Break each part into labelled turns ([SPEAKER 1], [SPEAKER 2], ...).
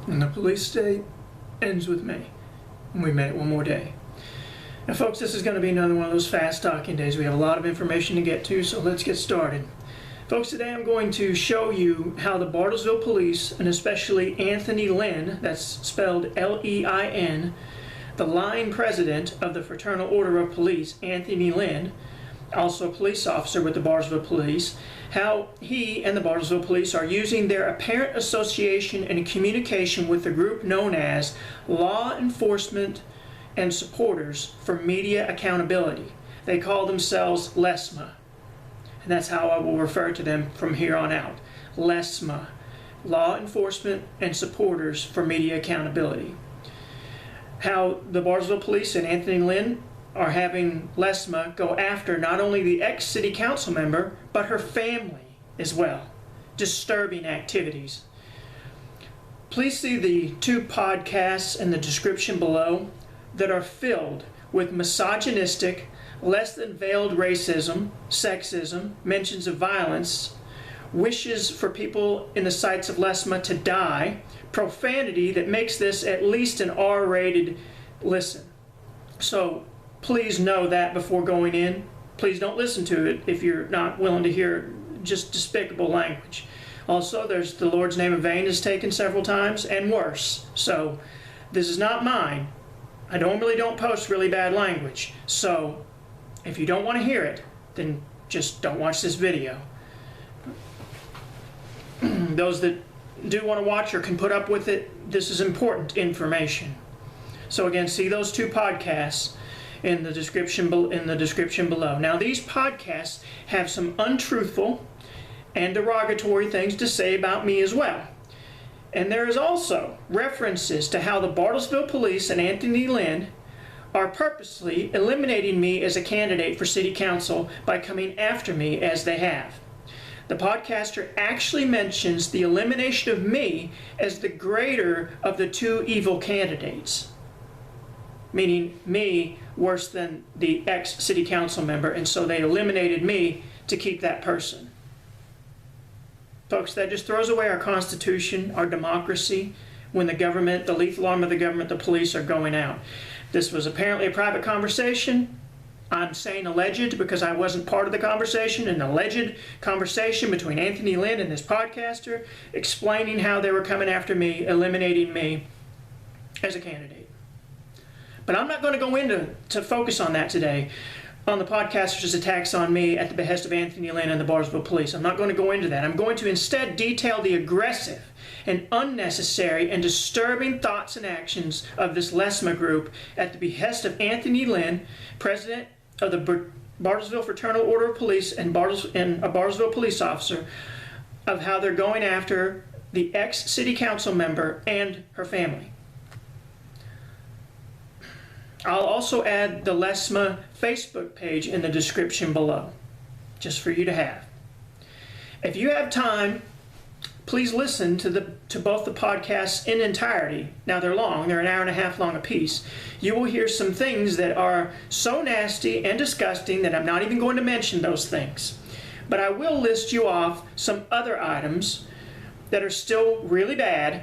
[SPEAKER 1] And the police state ends with me. And we made it one more day. Now folks, this is going to be another one of those fast talking days. We have a lot of information to get to, so let's get started. Folks, today I'm going to show you how the Bartlesville Police, and especially Anthony Lynn, that's spelled L-E-I-N, the line president of the Fraternal Order of Police, Anthony Lynn, also a police officer with the Bartlesville Police, how he and the Bartlesville Police are using their apparent association and communication with the group known as Law Enforcement and Supporters for Media Accountability. They call themselves LESMA, and that's how I will refer to them from here on out. LESMA, Law Enforcement and Supporters for Media Accountability. How the Bartlesville Police and Anthony Lynn are having LESMA go after not only the ex-city council member, but her family as well. Disturbing activities. Please see the 2 podcasts in the description below that are filled with misogynistic, less than veiled racism, sexism, mentions of violence, wishes for people in the sites of LESMA to die, profanity that makes this at least an R-rated listen. So please know that before going in. Please don't listen to it if you're not willing to hear just despicable language. Also, there's the Lord's name in vain is taken several times, and worse. So this is not mine. I normally don't post really bad language. So if you don't want to hear it, then just don't watch this video. Those that do want to watch or can put up with it, this is important information. So again, see those 2 podcasts in the description below. Now these podcasts have some untruthful and derogatory things to say about me as well. And there is also references to how the Bartlesville Police and Anthony Lynn are purposely eliminating me as a candidate for city council by coming after me as they have. The podcaster actually mentions the elimination of me as the greater of the 2 evil candidates, meaning me worse than the ex-city council member, and so they eliminated me to keep that person. Folks, that just throws away our Constitution, our democracy, when the government, the lethal arm of the government, the police are going out. This was apparently a private conversation. I'm saying alleged because I wasn't part of the conversation, an alleged conversation between Anthony Lynn and this podcaster explaining how they were coming after me, eliminating me as a candidate. But I'm not going to go into focus on that today, on the podcaster's attacks on me at the behest of Anthony Lynn and the Bartlesville Police. I'm not going to go into that. I'm going to instead detail the aggressive and unnecessary and disturbing thoughts and actions of this LESMA group at the behest of Anthony Lynn, president of the Bartlesville Fraternal Order of Police and a Bartlesville police officer, of how they're going after the ex-city council member and her family. I'll also add the LESMA Facebook page in the description below, just for you to have. If you have time, please listen to both the podcasts in entirety. Now they're long, they're an hour and a half long a piece. You will hear some things that are so nasty and disgusting that I'm not even going to mention those things. But I will list you off some other items that are still really bad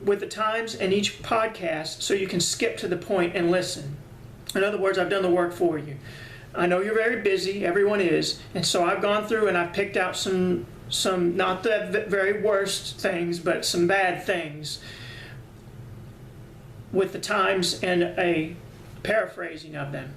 [SPEAKER 1] with the times in each podcast, so you can skip to the point and listen. In other words, I've done the work for you. I know you're very busy, everyone is, and so I've gone through and I've picked out some not the very worst things, but some bad things with the times and a paraphrasing of them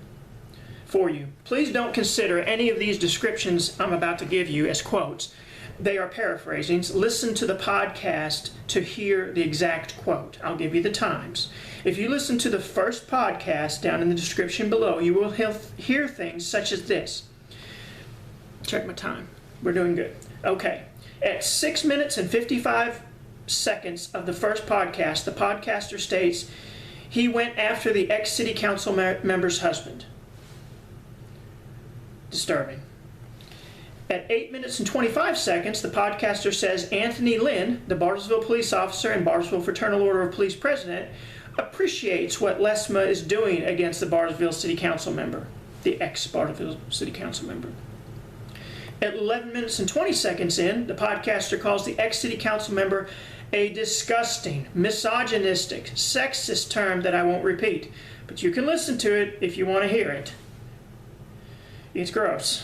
[SPEAKER 1] for you. Please don't consider any of these descriptions I'm about to give you as quotes. They are paraphrasings. Listen to the podcast to hear the exact quote. I'll give you the times. If you listen to the first podcast down in the description below, you will hear things such as this. Check my time. We're doing good. Okay. At 6 minutes and 55 seconds of the first podcast, the podcaster states he went after the ex-city council member's husband. Disturbing. At 8 minutes and 25 seconds, the podcaster says Anthony Lynn, the Bartlesville police officer and Bartlesville Fraternal Order of Police president, appreciates what LESMA is doing against the Bartlesville City Council member, the ex-Bartlesville City Council member. At 11 minutes and 20 seconds in, the podcaster calls the ex-City Council member a disgusting, misogynistic, sexist term that I won't repeat, but you can listen to it if you want to hear it. It's gross.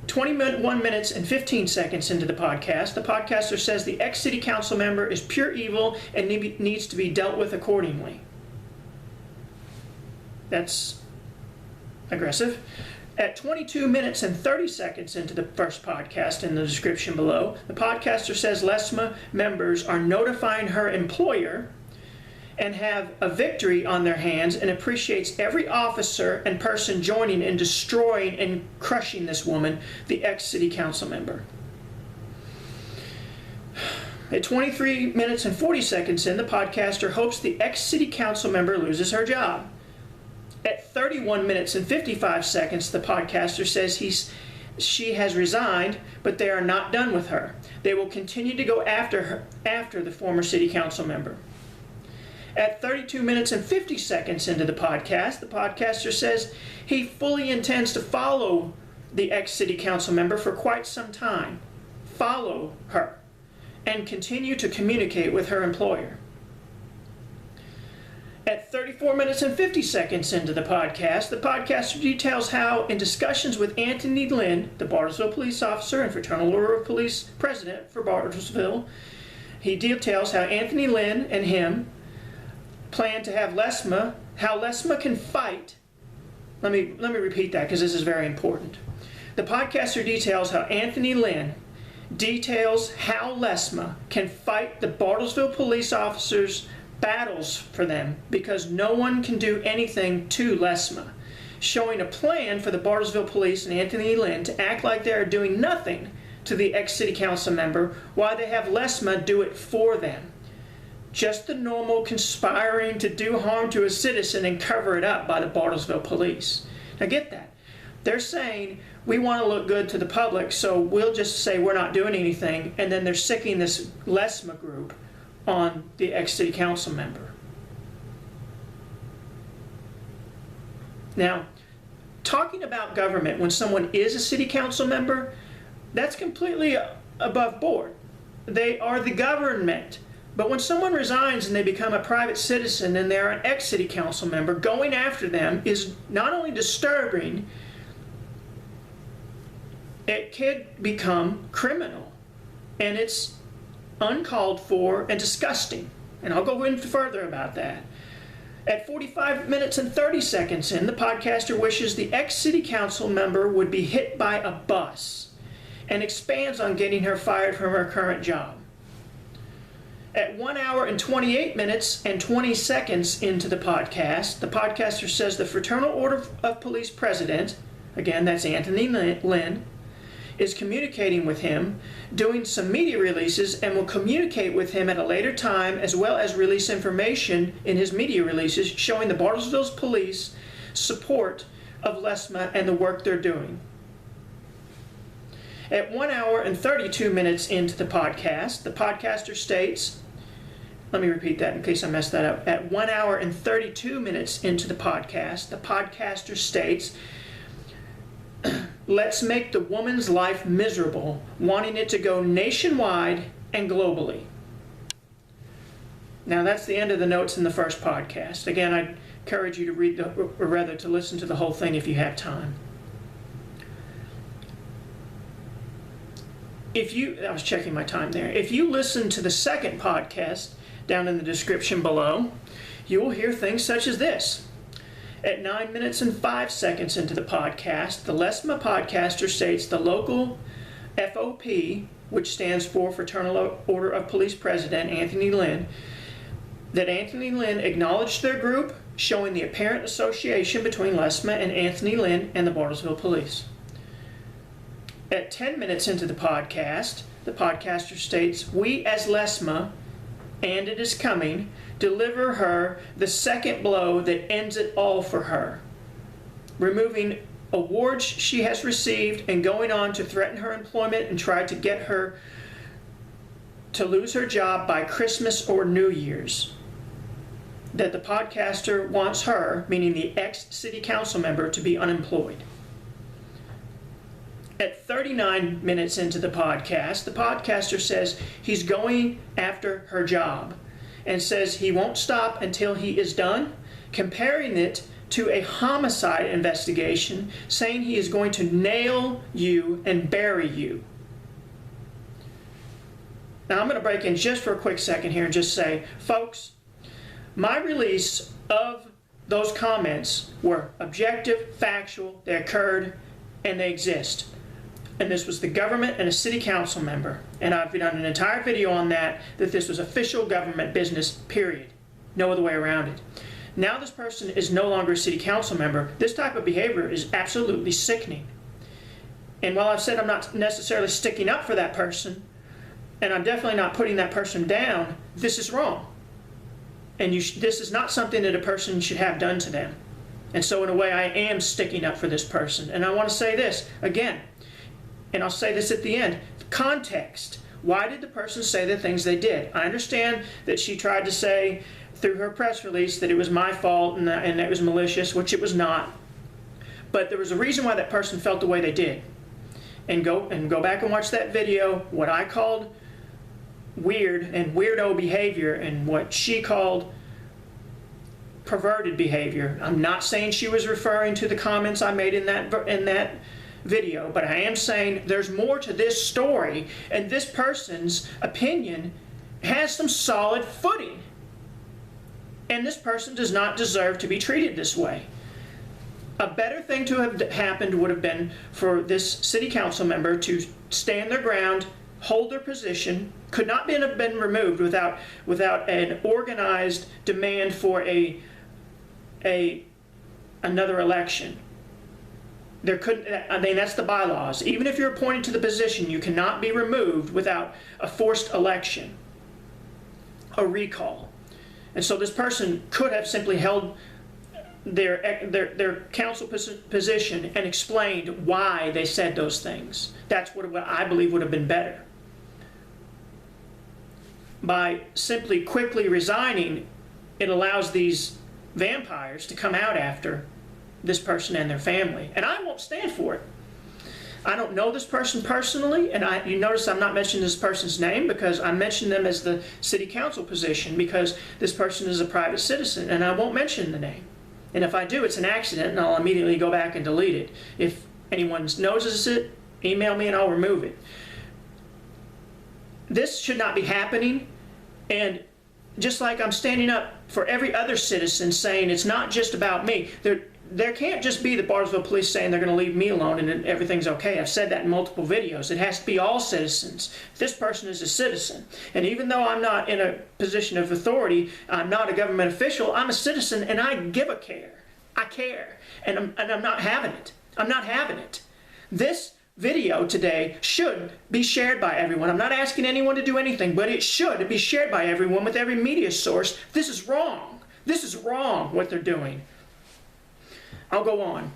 [SPEAKER 1] 21 minutes and 15 seconds into the podcaster says the ex-city council member is pure evil and needs to be dealt with accordingly. That's aggressive. At 22 minutes and 30 seconds into the first podcast in the description below, the podcaster says LESMA members are notifying her employer and have a victory on their hands and appreciates every officer and person joining in destroying and crushing this woman, the ex-city council member. At 23 minutes and 40 seconds in, the podcaster hopes the ex-city council member loses her job. At 31 minutes and 55 seconds, the podcaster says she has resigned, but they are not done with her. They will continue to go after the former city council member. At 32 minutes and 50 seconds into the podcaster says he fully intends to follow the ex-city council member for quite some time, follow her, and continue to communicate with her employer. At 34 minutes and 50 seconds into the podcaster details how, in discussions with Anthony Lynn, the Bartlesville police officer and Fraternal Order of Police president for Bartlesville, he details how Anthony Lynn and him plan to have how LESMA can fight. Let me repeat that because this is very important. The podcaster details how Anthony Lynn details how LESMA can fight the Bartlesville police officers' battles for them because no one can do anything to LESMA, showing a plan for the Bartlesville Police and Anthony Lynn to act like they are doing nothing to the ex-city council member while they have LESMA do it for them. Just the normal conspiring to do harm to a citizen and cover it up by the Bartlesville Police. Now get that. They're saying we want to look good to the public, so we'll just say we're not doing anything, and then they're sicking this LESMA group on the ex-city council member. Now, talking about government when someone is a city council member, that's completely above board. They are the government. But when someone resigns and they become a private citizen and they're an ex-city council member, going after them is not only disturbing, it could become criminal. And it's uncalled for and disgusting. And I'll go in further about that. At 45 minutes and 30 seconds in, the podcaster wishes the ex-city council member would be hit by a bus and expands on getting her fired from her current job. At 1 hour and 28 minutes and 20 seconds into the podcaster says the Fraternal Order of Police president, again that's Anthony Lynn, is communicating with him, doing some media releases, and will communicate with him at a later time as well as release information in his media releases showing the Bartlesville Police support of LESMA and the work they're doing. At 1 hour and 32 minutes into the podcaster states, let me repeat that in case I messed that up. At 1 hour and 32 minutes into the podcaster states, let's make the woman's life miserable, wanting it to go nationwide and globally. Now that's the end of the notes in the first podcast. Again, I encourage you to read, or rather to listen to the whole thing if you have time. I was checking my time there. If you listen to the second podcast down in the description below, you will hear things such as this. At 9 minutes and 5 seconds into the podcast, the LESMA podcaster states the local FOP, which stands for Fraternal Order of Police President Anthony Lynn, that Anthony Lynn acknowledged their group, showing the apparent association between LESMA and Anthony Lynn and the Bartlesville Police. At 10 minutes into the podcaster states, we as LESMA, and it is coming, deliver her the second blow that ends it all for her, removing awards she has received and going on to threaten her employment and try to get her to lose her job by Christmas or New Year's. That the podcaster wants her, meaning the ex-city council member, to be unemployed. At 39 minutes into the podcaster says he's going after her job and says he won't stop until he is done, comparing it to a homicide investigation, saying he is going to nail you and bury you. Now I'm going to break in just for a quick second here and just say, folks, my release of those comments were objective, factual, they occurred, and they exist. And this was the government and a city council member. And I've done an entire video on that this was official government business, period. No other way around it. Now this person is no longer a city council member. This type of behavior is absolutely sickening. And while I've said I'm not necessarily sticking up for that person, and I'm definitely not putting that person down, this is wrong. And this is not something that a person should have done to them. And so in a way I am sticking up for this person. And I want to say this again, and I'll say this at the end, context. Why did the person say the things they did? I understand that she tried to say through her press release that it was my fault and that it was malicious, which it was not. But there was a reason why that person felt the way they did. And go back and watch that video, what I called weird and weirdo behavior and what she called perverted behavior. I'm not saying she was referring to the comments I made in that video, but I am saying there's more to this story, and this person's opinion has some solid footing. And this person does not deserve to be treated this way. A better thing to have happened would have been for this city council member to stand their ground, hold their position, could not have been removed without an organized demand for another election. There couldn't, I mean, that's the bylaws. Even if you're appointed to the position, you cannot be removed without a forced election, a recall. And so this person could have simply held their council position and explained why they said those things. That's what I believe would have been better. By simply quickly resigning, it allows these vampires to come out after this person and their family. And I won't stand for it. I don't know this person personally, and you notice I'm not mentioning this person's name because I mentioned them as the city council position because this person is a private citizen, and I won't mention the name. And if I do, it's an accident, and I'll immediately go back and delete it. If anyone notices it, email me and I'll remove it. This should not be happening, and just like I'm standing up for every other citizen saying it's not just about me, there can't just be the Bartlesville Police saying they're going to leave me alone and everything's okay. I've said that in multiple videos. It has to be all citizens. This person is a citizen. And even though I'm not in a position of authority, I'm not a government official, I'm a citizen and I give a care. I care. And I'm not having it. I'm not having it. This video today should be shared by everyone. I'm not asking anyone to do anything, but it should be shared by everyone with every media source. This is wrong. This is wrong what they're doing. I'll go on.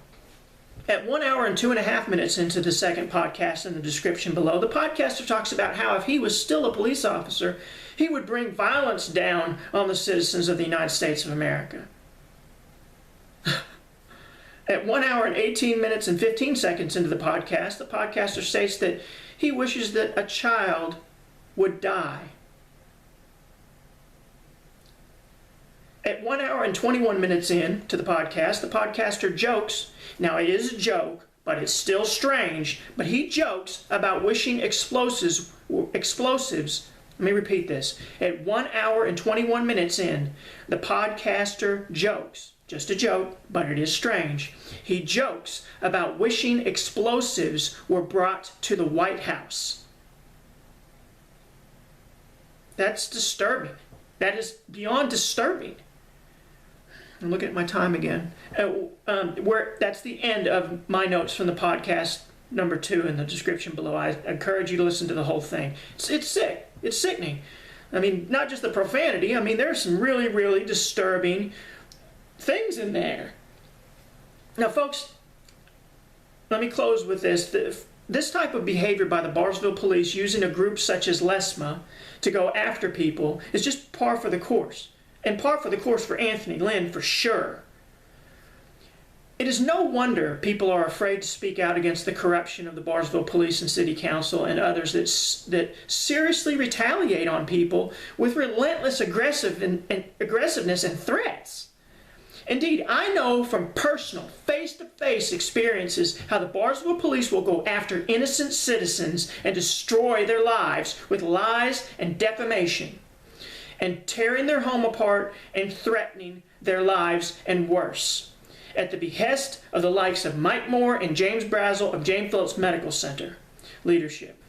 [SPEAKER 1] At 1 hour and 2.5 minutes into the second podcast in the description below, the podcaster talks about how if he was still a police officer, he would bring violence down on the citizens of the United States of America. At 1 hour and 18 minutes and 15 seconds into the podcaster states that he wishes that a child would die. At 1 hour and 21 minutes in to the podcast, the podcaster jokes. Now it is a joke, but it's still strange. But he jokes about wishing explosives. Let me repeat this. At 1 hour and 21 minutes in, the podcaster jokes. Just a joke, but it is strange. He jokes about wishing explosives were brought to the White House. That's disturbing. That is beyond disturbing. I'm looking at my time again. That's the end of my notes from the podcast number 2 in the description below. I encourage you to listen to the whole thing. It's sick. It's sickening. I mean, not just the profanity. I mean, there's some really, really disturbing things in there. Now, folks, let me close with this. This type of behavior by the Bartlesville Police using a group such as LESMA to go after people is just par for the course. And par for the course for Anthony Lynn for sure. It is no wonder people are afraid to speak out against the corruption of the Bartlesville Police and City Council and others that seriously retaliate on people with relentless aggressiveness and threats. Indeed, I know from personal, face-to-face experiences how the Bartlesville Police will go after innocent citizens and destroy their lives with lies and defamation, and tearing their home apart and threatening their lives and worse, at the behest of the likes of Mike Moore and James Brazel of James Phillips Medical Center leadership.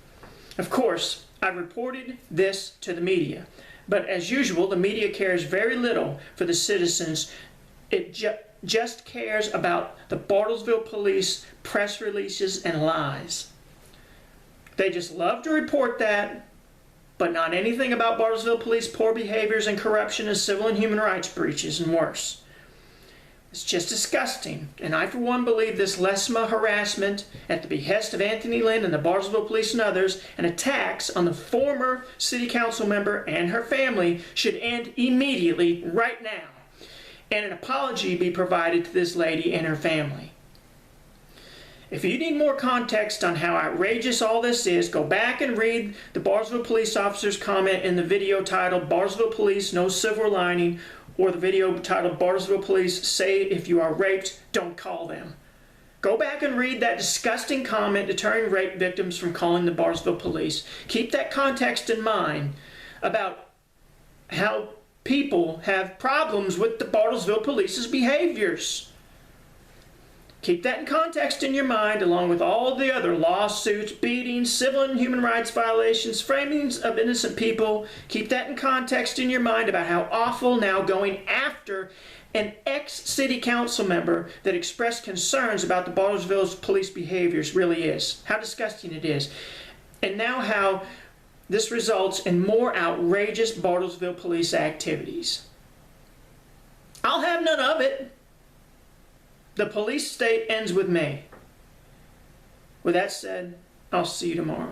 [SPEAKER 1] Of course, I've reported this to the media, but as usual, the media cares very little for the citizens. It just cares about the Bartlesville Police press releases and lies. They just love to report that, but not anything about Bartlesville Police poor behaviors and corruption and civil and human rights breaches and worse. It's just disgusting, and I for one believe this LESMA harassment at the behest of Anthony Lynn and the Bartlesville Police and others, and attacks on the former city council member and her family should end immediately right now, and an apology be provided to this lady and her family. If you need more context on how outrageous all this is, go back and read the Bartlesville Police officer's comment in the video titled "Bartlesville Police No Silver Lining," or the video titled "Bartlesville Police Say If You Are Raped, Don't Call Them." Go back and read that disgusting comment deterring rape victims from calling the Bartlesville Police. Keep that context in mind about how people have problems with the Bartlesville Police's behaviors. Keep that in context in your mind, along with all the other lawsuits, beatings, civil and human rights violations, framings of innocent people. Keep that in context in your mind about how awful now going after an ex-city council member that expressed concerns about the Bartlesville Police behaviors really is. How disgusting it is. And now how this results in more outrageous Bartlesville Police activities. I'll have none of it. The police state ends with me. With that said, I'll see you tomorrow.